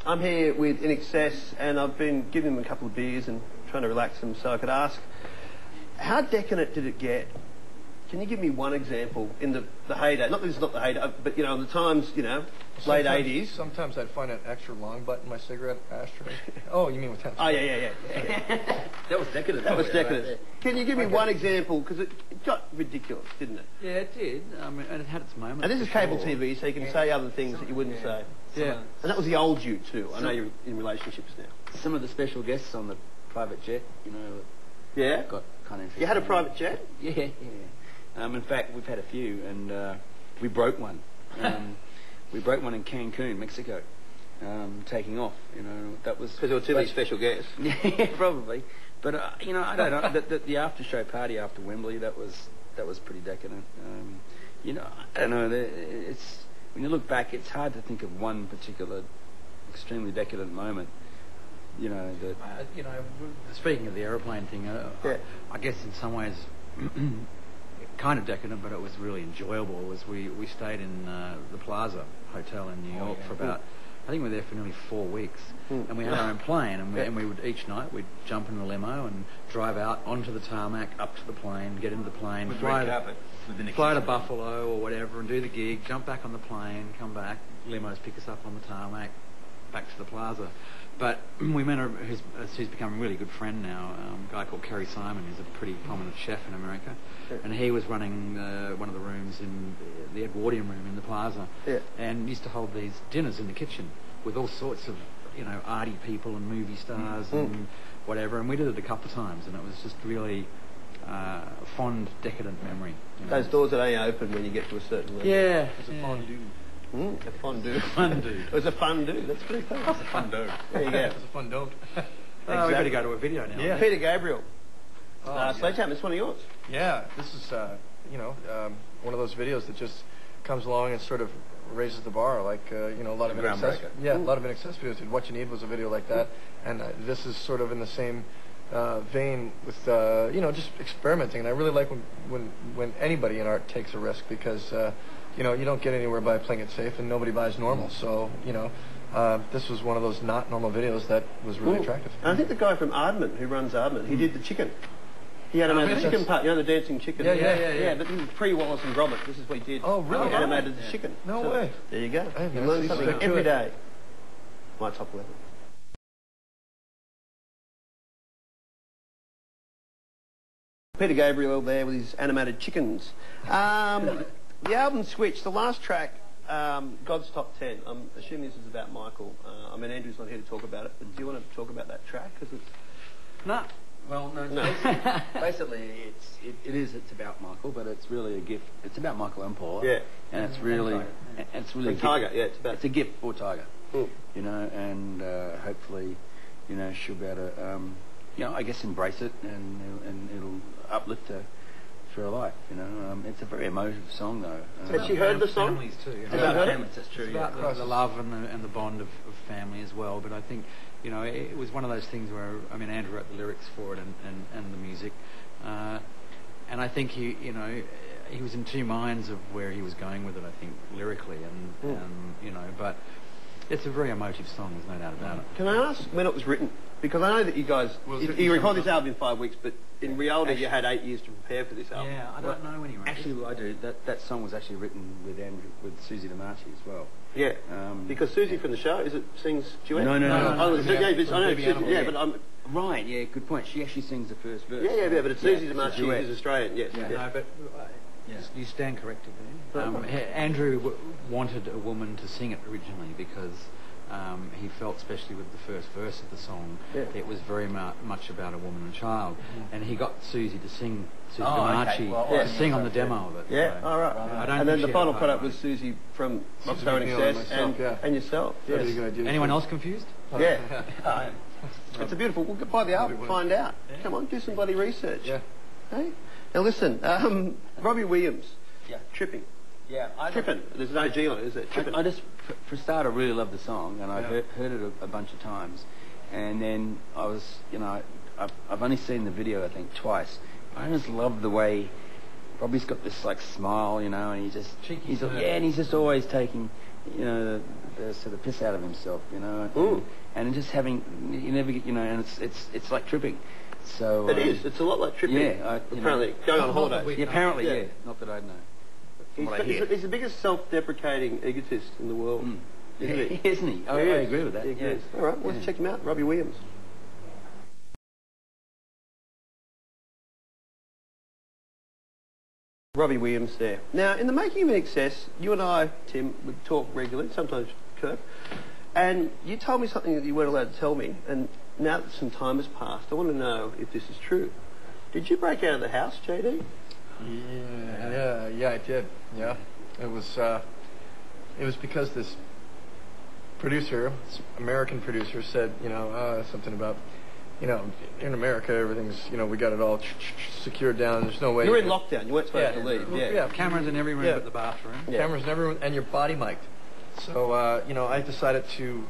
I'm here with Inxs, and I've been giving them a couple of beers and trying to relax them so I could ask, how decadent did it get? Can you give me one example in the heyday? Not that it's not the heyday, but, you know, in the times, you know, late 80s. Sometimes I'd find an extra long butt in my cigarette ashtray. Oh, you mean with 10? Oh, yeah. That was decadent. That was decadent. Right. Can you give me one example? Because it got ridiculous, didn't it? Yeah, it did. I mean, and it had its moments. And this is cable TV, so you can say other things that you wouldn't say. Yeah. And that was the old you, too. I know you're in relationships now. Some of the special guests on the private jet, you know, yeah, got kind of interesting. You had a private jet? Yeah. In fact, we've had a few, and we broke one. We broke one in Cancun, Mexico, taking off. You know, that was because there were too many special guests. Yeah, probably. But you know, I don't know. The after show party after Wembley, that was pretty decadent. You know, I don't know. It's when you look back, it's hard to think of one particular extremely decadent moment. You know, that. You know, speaking of the aeroplane thing, I guess in some ways. Kind of decadent, but it was really enjoyable. We stayed in the Plaza Hotel in New York for about, I think we were there for nearly 4 weeks, and we had our own plane, and we would each night we'd jump in the limo and drive out onto the tarmac, up to the plane, get into the plane, fly to Buffalo or whatever, and do the gig, jump back on the plane, come back, limos pick us up on the tarmac, back to the Plaza. But we met who's become a really good friend now, a guy called Kerry Simon, who's a pretty prominent chef in America. And he was running one of the rooms in the Edwardian room in the Plaza, and used to hold these dinners in the kitchen with all sorts of, you know, arty people and movie stars and whatever. And we did it a couple of times, and it was just really a fond, decadent memory. You know? Those doors that only open when you get to a certain level. Yeah. It's a fondue. A fondue. Fondue. It was a fondue. That's pretty cool. It's a fondue. There you go. It's a fondue. We better go to a video now. Yeah. Peter Gabriel. Sledgehammer, it's one of yours. Yeah, this is, you know, one of those videos that just comes along and sort of raises the bar, like, you know, a lot of Inxs. Yeah, a lot of Inxs videos. And What You Need was a video like that, and this is sort of in the same vein with, you know, just experimenting. And I really like when anybody in art takes a risk, because, you know, you don't get anywhere by playing it safe, and nobody buys normal. So, you know, this was one of those not normal videos that was really attractive. And I think the guy from Aardman, who runs Aardman, he did the chicken. He animated the chicken part, you know, the dancing chicken. Yeah, but this is pre-Wallace and Gromit. This is what he did. Oh, really? He animated the chicken. No way. There you go. You learn something every day. My top 11. Peter Gabriel there with his animated chickens. The album switch, the last track, God's Top 10. I'm assuming this is about Michael. I mean, Andrew's not here to talk about it, but do you want to talk about that track? Cause it's... No. Well, no. Basically, it's about Michael, but it's really a gift. It's about Michael and Paula. Yeah. And it's really Tiger. Yeah, it's a gift for Tiger. You know, and hopefully, you know, she'll be able to, you know, I guess embrace it, and it'll uplift her through her life. You know, it's a very emotive song, though. Has she heard the song? Families too. It's about families, that's true. It's about the love and the bond of family as well. But I think, you know, it was one of those things where, I mean, Andrew wrote the lyrics for it and the music, and I think he was in two minds of where he was going with it. I think lyrically and you know, but it's a very emotive song. There's no doubt about it. Can I ask when it was written? Because I know that you guys, you recorded this album in 5 weeks, but in reality you had 8 years to prepare for this album. Yeah, I don't know when he wrote it. Actually, I do. That song was actually written with Susie DiMarchi as well. Yeah, because Susie from the show, sings duet? No. Yeah, but I'm... Right, yeah, good point. She actually sings the first verse. Yeah, but it's Susie DiMarchi who's Australian, yes. Yeah. No, but you stand corrected there. Andrew wanted a woman to sing it originally because he felt, especially with the first verse of the song, it was very much about a woman and child. And he got Susie to sing, DiMarchi, to sing on the demo of it. Yeah, all right. And then the final product was Susie from Rockstar Inxs and yourself. Yes. Anyone else confused? Yeah. It's a beautiful... We'll buy the album, find out. Come on, do some bloody research. Yeah. Hey? Now listen, Robbie Williams, Tripping. Yeah, Tripping. There's no G on it, is there? Tripping. I just, for a start, I really love the song, and I heard it a bunch of times. And then I was, you know, I've only seen the video, I think, twice. I just love the way Robbie's got this like smile, you know, and and he's just always taking, you know, the sort of piss out of himself, you know, and just having, you never get, you know, and it's like tripping. So it is. It's a lot like tripping. Yeah, apparently going on holidays. Yeah, apparently, yeah. Not that I know. He's the biggest self-deprecating egotist in the world. Isn't he? Isn't he? I agree with that. He is. All right, let's check him out. Robbie Williams. Robbie Williams there. Now, in the making of Inxs, you and I, Tim, would talk regularly, sometimes Kirk, and you told me something that you weren't allowed to tell me, and now that some time has passed, I want to know if this is true. Did you break out of the house, JD? Yeah, I did. Yeah, it was because this producer, this American producer, said, you know, something about, you know, in America everything's, you know, we got it all secured down. There's no way. You're in lockdown. You weren't supposed to leave. Yeah, cameras in every room but the bathroom. Yeah. Cameras in every room, and you're body mic'd. So, you know, I decided to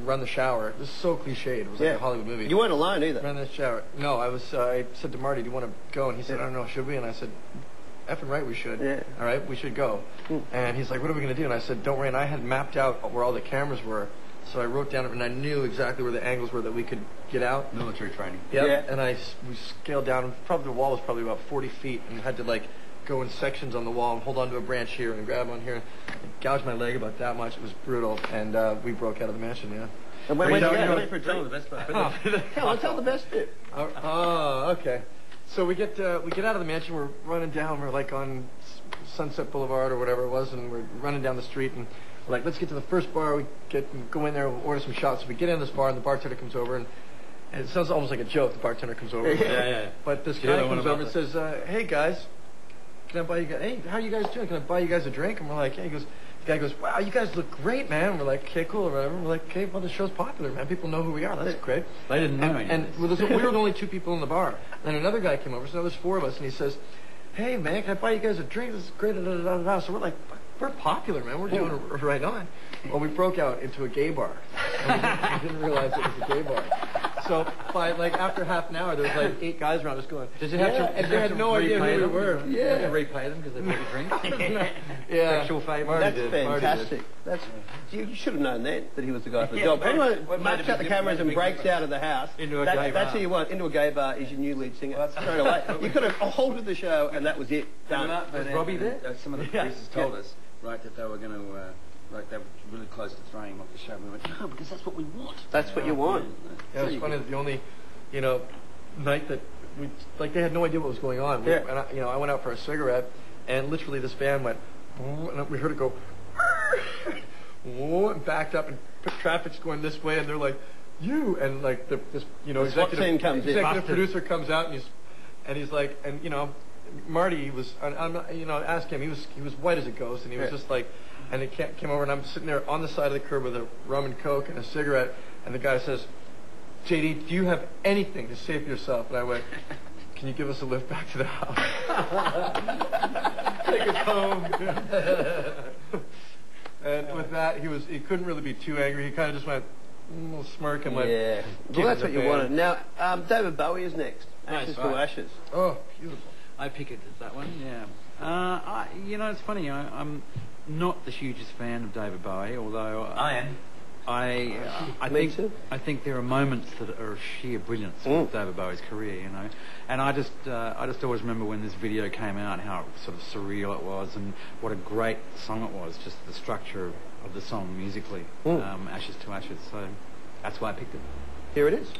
run the shower. This is so cliched. It was like a Hollywood movie. You weren't alone either. Run the shower. No, I said to Marty, do you want to go? And he said, I don't know, should we? And I said, effing right, we should. Yeah. All right, we should go. And he's like, what are we going to do? And I said, don't worry. And I had mapped out where all the cameras were. So I wrote down, and I knew exactly where the angles were that we could get out. Military training. Yep. Yeah. And we scaled down. Probably the wall was probably about 40 feet, and had to like go in sections on the wall and hold onto a branch here and grab on here. And gouge my leg about that much. It was brutal, and we broke out of the mansion. Yeah. And when did you go? Tell the best part. Come on, tell the best bit. Oh, okay. So we get out of the mansion. We're running down. We're like on Sunset Boulevard or whatever it was, and we're running down the street and. We're like, let's get to the first bar. We go in there, we'll order some shots. So we get in this bar, and the bartender comes over, and it sounds almost like a joke. The bartender comes over. Yeah. But this guy comes over and says, hey, guys, can I buy you guys, hey, how are you guys doing? Can I buy you guys a drink? And we're like, hey, the guy goes, wow, you guys look great, man. And we're like, okay, cool, or whatever. We're like, okay, well, the show's popular, man. People know who we are. That's great. They didn't know And we were the only two people in the bar. Then another guy came over, so now there's four of us, and he says, hey, man, can I buy you guys a drink? This is great. So we're like, we're popular, man. We're doing it right on. Well, we broke out into a gay bar. And we didn't realize it was a gay bar. So by like after half an hour, there was like 8 guys around us going. Did you have to? And they had no idea who we were. You had to repay them because they bought you drinks. Yeah. Sexual favour. That's fantastic. You should have known that he was the guy for the job. Anyone maps out the cameras and breaks out of the house. Into a gay bar. That's who you want. Into a gay bar is your new lead singer. Straight away. You could have halted the show and that was it. Done. Was Robbie there? Some of the producers told us, right, that they were going to. Like they were really close to throwing him off the show. We went, no, because that's what we want. That's what you want. Yeah, it's funny that the only, you know, night that we, like they had no idea what was going on. Yeah. And I went out for a cigarette, and literally this van went, and we heard it go, and backed up, and traffic's going this way, and they're like, you, and like this, you know, executive producer comes out, and he's like, and you know, Marty was, you know, ask him, he was white as a ghost, and he was just like. And he came over, and I'm sitting there on the side of the curb with a rum and coke and a cigarette, and the guy says, JD, do you have anything to say for yourself? And I went, can you give us a lift back to the house? Take us home. And with that, he couldn't really be too angry. He kind of just went, a little smirk and went, yeah. Well, that's what you wanted. Now, David Bowie is next. Ashes to Ashes. Oh, beautiful. I pick it as that one, yeah. You know, it's funny, I'm not the hugest fan of David Bowie, although I am. I think there are moments that are sheer brilliance with David Bowie's career, you know. And I just always remember when this video came out, how sort of surreal it was, and what a great song it was. Just the structure of the song musically, Ashes to Ashes. So that's why I picked it. Here it is.